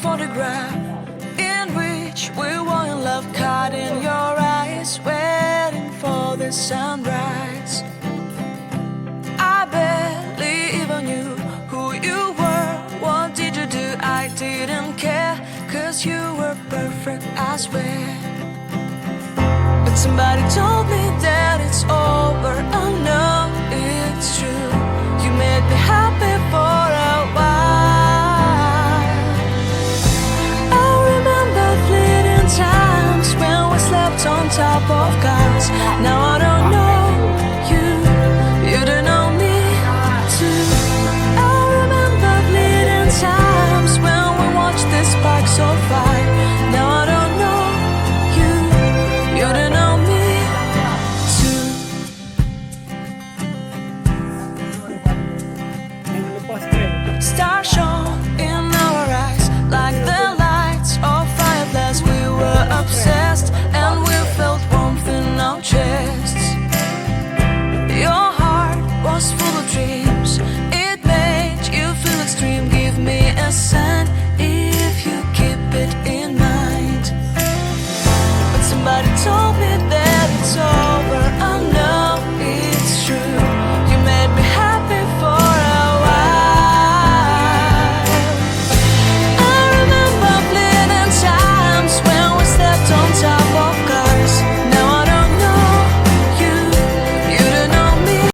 photograph in which we were in love, caught in your eyes, waiting for the sunrise. I barely even knew who you were. What did you do? I didn't care, 'cause you were perfect, I swear. But somebody told me that it's all